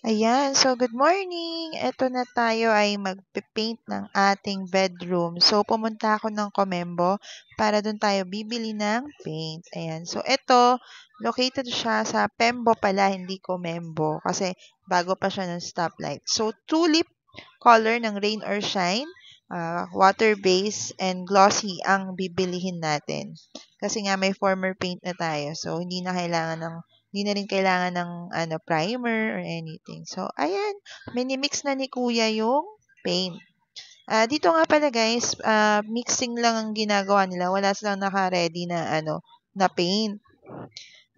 Ayan, so good morning. Eto na tayo ay magpe-paint ng ating bedroom. So pumunta ako ng Comembo para dun tayo bibili ng paint. Ayan. So eto, located siya sa Pembo pala, hindi Comembo kasi bago pa siya ng stoplight. So tulip color ng Rain or Shine, water base and glossy ang bibilihin natin. Kasi nga may former paint na tayo. So hindi na rin kailangan ng primer or anything. So, ayan, mini-mix na ni Kuya yung paint. Dito nga pala guys, mixing lang ang ginagawa nila. Wala silang naka-ready na na paint.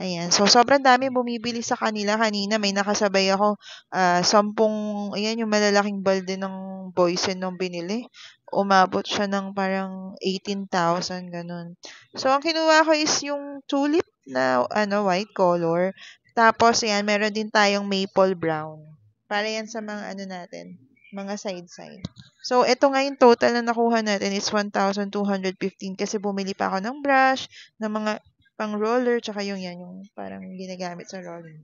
Ayan. So, sobrang dami bumibili sa kanila. Kanina may nakasabay ako, 10, ayan, yung malalaking balde ng Boysen nung binili. Umabot siya ng parang 18,000, ganun. So, ang kinuha ko is yung tulip na, white color. Tapos, ayan, meron din tayong maple brown. Para yan sa mga, natin, mga side-side. So, ito nga yung total na nakuha natin is 1,215 kasi bumili pa ako ng brush, ng mga pang roller, tsaka yung parang ginagamit sa roller.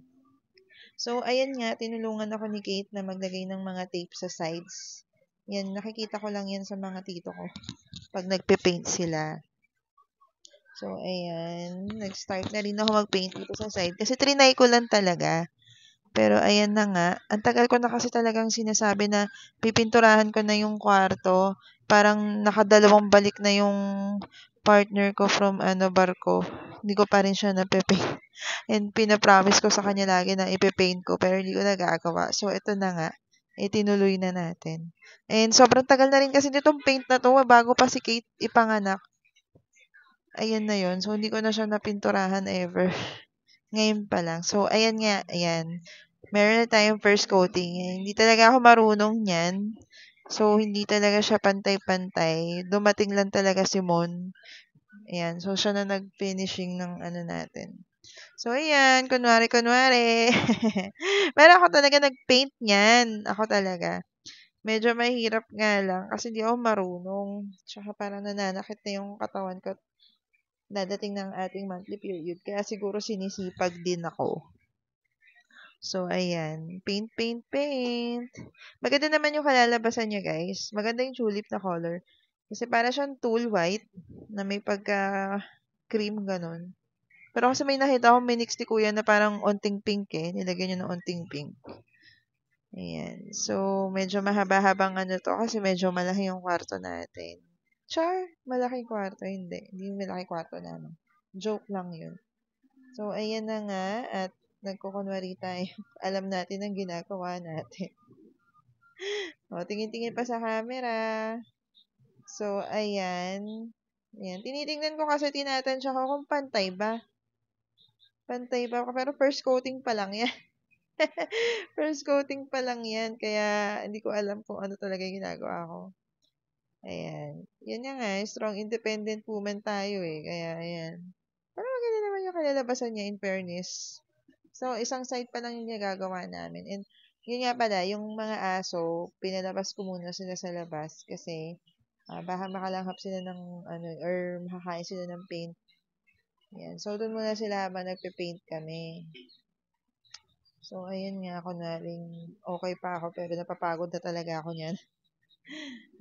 So, ayan nga, tinulungan ako ni Kate na maglagay ng mga tape sa sides. Yan, nakikita ko lang yan sa mga tito ko pag nagpe-paint sila. So, ayan, nag-start na rin ako mag-paint dito sa side kasi trinay ko lang talaga. Pero ayan na nga, ang tagal ko na kasi talagang sinasabi na pipinturahan ko na yung kwarto. Parang nakadalawang balik na yung partner ko from barko. Hindi ko pa rin siya nape-paint. And pinapromise ko sa kanya lagi na ipe-paint ko pero hindi ko nagagawa. So ito na nga, tinuloy na natin. And sobrang tagal na rin kasi nitong paint na to bago pa si Kate ipanganak. Ayan na yon. So hindi ko na siya napinturahan ever. Ngayon pa lang. So ayan nga, ayan. Meron na tayong first coating. Hindi talaga ako marunong niyan. So, hindi talaga siya pantay-pantay. Dumating lang talaga si Mon. Ayan. So, siya na nag-finishing ng natin. So, ayan. Kunwari. Pero ako talaga nag-paint niyan. Ako talaga. Medyo mahirap nga lang kasi hindi ako marunong. Tsaka parang nananakit na yung katawan ko. Dadating ng ating monthly period. Kaya siguro sinisipag din ako. So, ayan. Paint, paint, paint. Maganda naman yung kalalabasan niya, guys. Maganda yung tulip na color. Kasi para siyang tool white na may pagka-cream ganun. Pero kasi may nakita akong minix ni kuya na parang onting pink eh. Nilagyan niya ng onting pink. Ayan. So, medyo mahaba-habang to kasi medyo malaki yung kwarto natin. Char, malaking kwarto. Hindi. Hindi malaki kwarto namin. Joke lang yun. So, ayan na nga at nagkukunwari tayo. Alam natin ang ginagawa natin. O, tingin-tingin pa sa camera. So, ayan. Ayan. Tinitingnan ko kasi tinatansya ko kung pantay ba. Pantay ba? Pero first coating pa lang yan. First coating pa lang yan. Kaya, hindi ko alam kung ano talaga yung ginagawa ko. Ayan. Yan nga strong independent woman tayo eh. Kaya, ayan. Pero maganda naman yung kalalabasan niya in fairness. So, isang side pa lang yung nagagawa namin. And, yun nga pala, yung mga aso, pinalabas ko muna sila sa labas kasi baka makalanghap sila ng or makakain sila ng paint. Yan. So, doon muna sila habang nagpe-paint kami. So, ayun nga ako na rin okay pa ako pero napapagod na talaga ako niyan.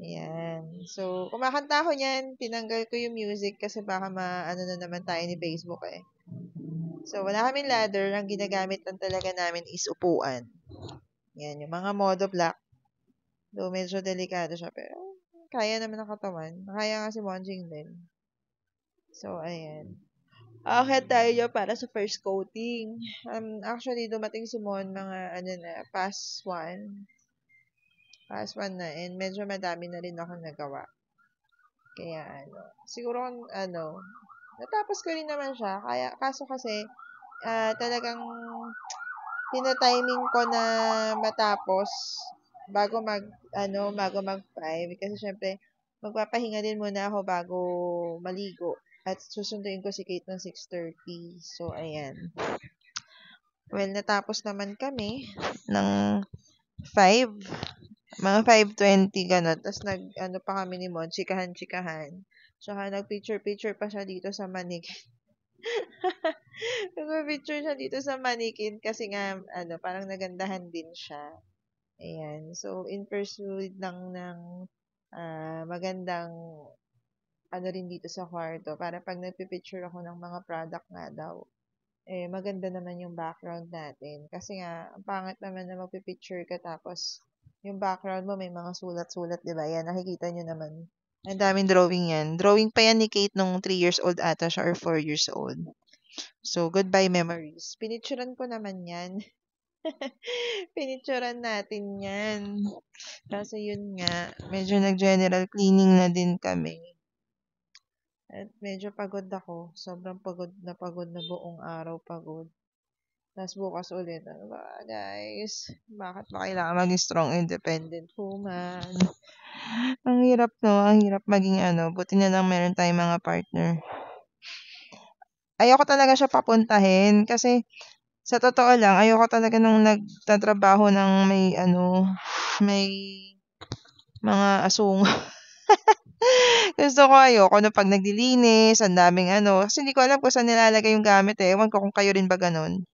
Ayan. So, kumakanta ako niyan, tinanggal ko yung music kasi baka na naman tayo ni Facebook eh. So, wala kaming ladder. Ang ginagamit lang talaga namin is upuan. Yan, yung mga modo black. Though medyo delikado siya, pero kaya naman ng katawan. Kaya nga si Monjing din. So, ayan. Okay tayo para sa first coating. Actually, dumating si Mon mga, past one. Past one na. And medyo madami na rin ako nagawa. Kaya, siguro, natapos ko rin naman siya. Kaso kasi, talagang tina-timing ko na matapos bago mag 5 kasi syempre magpapahinga din muna ako bago maligo at susunduin ko si Kate ng 6:30. So ayan. Well, natapos naman kami ng 5, mga 5:20 gano'n. Tapos pa kami ni Mon, chikahan-chikahan. Tsaka nag-picture-picture pa siya dito sa manig. Nagpa-picture siya dito sa mannequin kasi nga, ano, parang nagandahan din siya. Ayan. So, in pursuit lang ng magandang ano rin dito sa kwarto para pag nagpipicture ako ng mga product nga daw, eh, maganda naman yung background natin. Kasi nga, ang pangit naman na magpipicture ka tapos yung background mo may mga sulat-sulat, di ba? Yan, nakikita nyo naman. Ang daming drawing yan. Drawing pa yan ni Kate nung 3 years old ata siya or 4 years old. So, goodbye memories. Pinicturan ko naman yan. Pinicturan natin yan. Kaso yun nga, medyo nag-general cleaning na din kami. At medyo pagod ako. Sobrang pagod na buong araw pagod. Tapos bukas ulit. Ano ba, guys? Bakit ba kailangan maging strong, independent woman? Ang hirap, no? Ang hirap maging ano. Buti na lang meron tayong mga partner. Ayoko talaga siya papuntahin kasi sa totoo lang, ayoko talaga nung nagtatrabaho ng may mga asong. Gusto ko ayoko na pag naglilinis, ang daming ano. Kasi hindi ko alam kung saan nilalagay yung gamit eh. Ewan ko kung kayo rin ba ganun.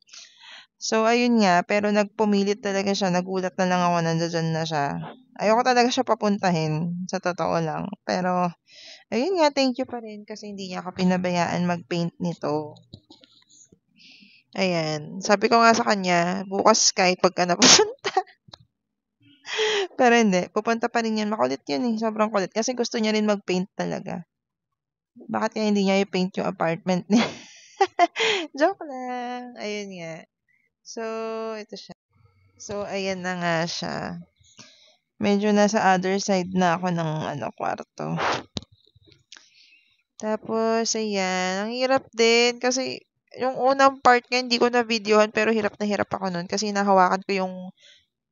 So, ayun nga. Pero nagpumilit talaga siya. Nagulat na lang ako nandiyan na siya. Ayoko talaga siya papuntahin. Sa totoo lang. Pero, ayun nga. Thank you pa rin kasi hindi niya ako pinabayaan mag-paint nito. Ayan. Sabi ko nga sa kanya, bukas kahit pagka napupunta. Pero hindi. Pupunta pa rin yan. Makulit yun eh. Sobrang kulit. Kasi gusto niya rin mag-paint talaga. Bakit kaya hindi niya i-paint yung apartment niya? Joke lang. Ayun nga. So, ito siya. So, ayan na nga siya. Medyo nasa other side na ako ng kwarto. Tapos, ayan. Ang hirap din kasi yung unang part nga hindi ko na videohan pero hirap na hirap ako nun kasi nahawakan ko yung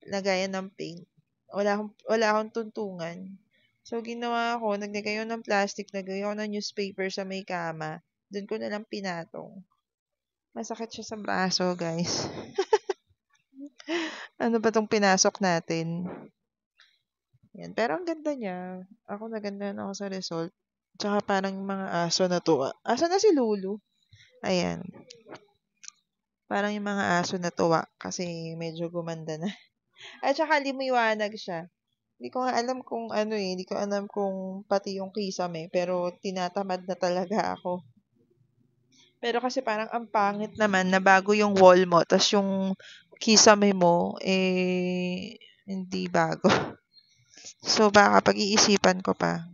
lagayan ng paint. Wala akong tuntungan. So, ginawa ko, naglagay ako ng plastic, naglagay ako ng newspaper sa may kama. Doon ko na lang pinatong. Masakit siya sa braso, guys. Ano ba tong pinasok natin? Yan. Pero ang ganda niya. Ako nagandahan ako sa result. Tsaka parang yung mga aso na tuwa. Asa na si Lulu? Ayan. Parang yung mga aso na tuwa kasi medyo gumanda na. At saka limuiwanag siya. Hindi ko nga alam kung ano eh. Hindi ko alam kung pati yung kisame. Pero tinatamad na talaga ako. Pero kasi parang ang pangit naman na bago yung wall mo. Tapos yung kisame mo, eh, hindi bago. So, baka pag-iisipan ko pa.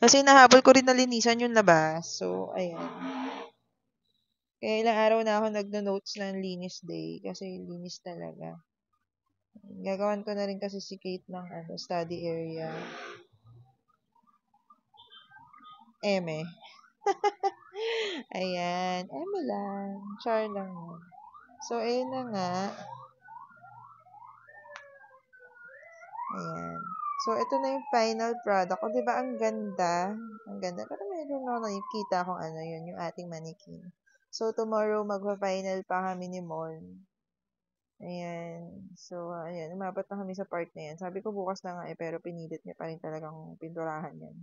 Kasi nahabol ko rin na linisan yung labas. So, ayan. Kaya ilang araw na ako nagno-notes ng linis day. Kasi linis talaga. Gagawan ko na rin kasi si Kate ng study area. Eme. Ayan. Eme lang. Char lang yun. So, ayun na nga. Ayan. So, ito na yung final product. O, diba, ang ganda? Ang ganda. Pero meron ako nakikita kung ano yun, yung ating mannequin. So, tomorrow, magpa-final pa kami ni Mon. Ayan. So, ayan. Umabot na kami sa part na yan. Sabi ko bukas na nga eh, pero pinilit niya pa rin talagang pinturahan yan.